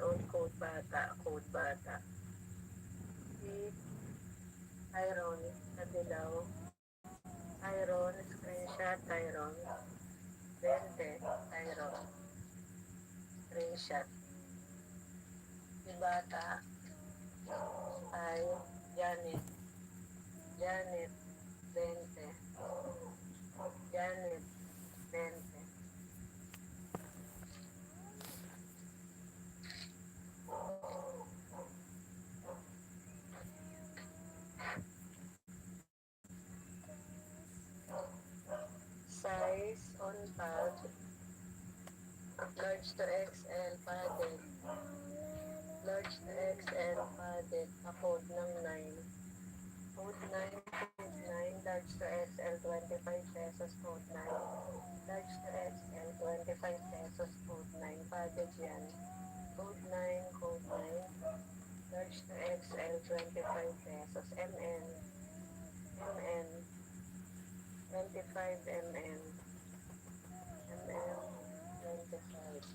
old, code bata, si Tyron Cadilaw, Tyron, screenshot, Tyron, 20, Tyron, screenshot, si bata ay Janet, 20, Janet, 20. Size on pad, large to XL padded, large to XL padded, pa-code ng 9. Code 9, code 9, large to XL, 25 pesos, code 9. Large to XL, 25 pesos, code 9. Padded yan. Code 9, code 9. Large to XL, 25 pesos. MN, 25 MN. 25.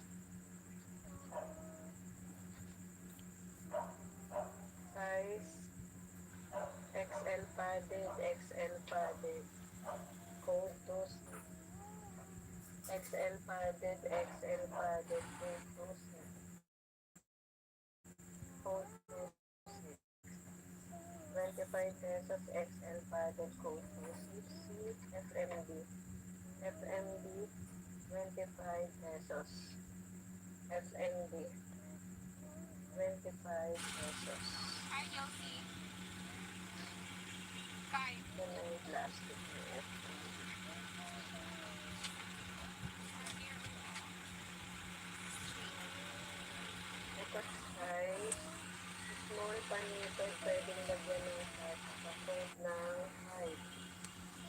Size, XL padded, XL padded. Code 2, XL padded, XL padded. Code 26. Code 26. 25 pesos, XL padded. Code 26. FMD. FMD, 25 pesos. FMD, 25 pesos. Hi, Josie. Kain. Yan na yung plastic ng FMD. Ito size, small panito, pwedeng lagyan ng pa-code ng 5.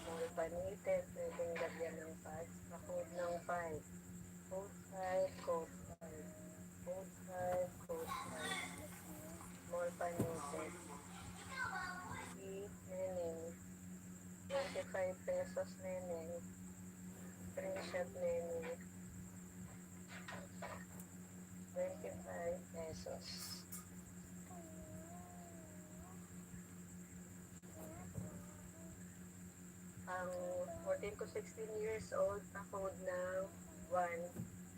Small panito, pwedeng lagyan ng pa-code ng 5. Code 5, code 5. Code 5, code 5. Small panito. Si Neneng, 25 pesos Neneng. Screenshot Neneng. 25 pesos. Ang 14 to 16 years old, pa-code ng 1.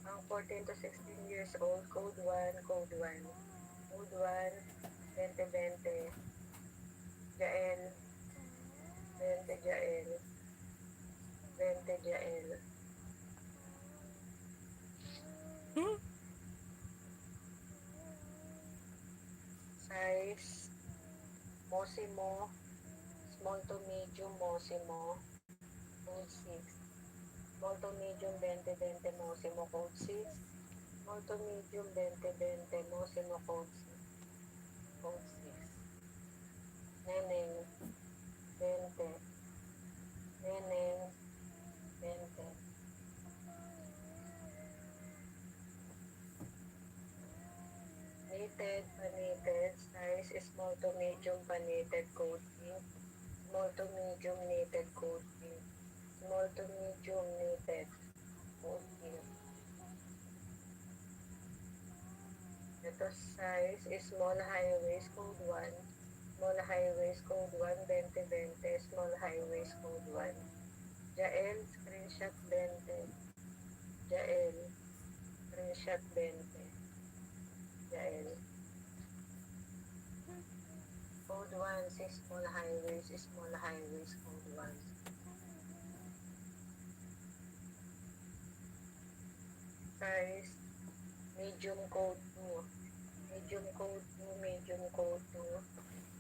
Ang 14 to 16 years old, code 1, code 1. Code 1, 20-20. Jael, 20 Jael. 20 Jael. Size, Mosimo, small to medium Mosimo, code 6. Small to medium 20-20 Mosimo, code 6. Small to medium 20-20 Mosimo, code 6. Code 6. Neneng, 20. Neneng, 20. Knitted, panited, size small to medium panited, code pink. Small to medium knitted, code pink. Small to medium knitted, code pink. Ito size small high waist, code 1. Small high waist, code 1, 20-20. Small high waist, code 1. Jael, screenshot 20. Jael, screenshot 20. Jael. Code 1, si small high waist, code 1. Size, medium code 2. Medium code 2, medium code 2.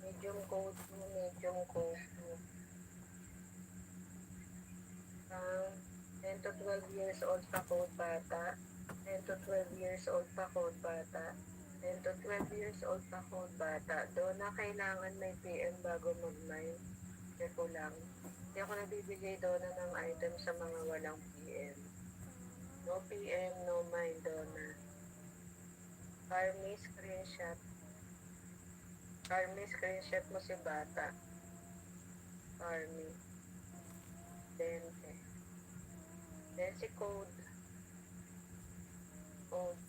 Medium code 2, medium code 2. 10 to 12 years old pa code bata. 10 to 12 years old pa code bata. 10 to 12 years old pa code bata. Doon na kailangan may PM bago mag-9. Check ko lang. Hindi ako nabibigay doon ng item sa mga walang PM. No PM, no mind doon na. Carmi, screenshot. Carmi, screenshot mo si bata. Carmi. 20. Then si code. Code.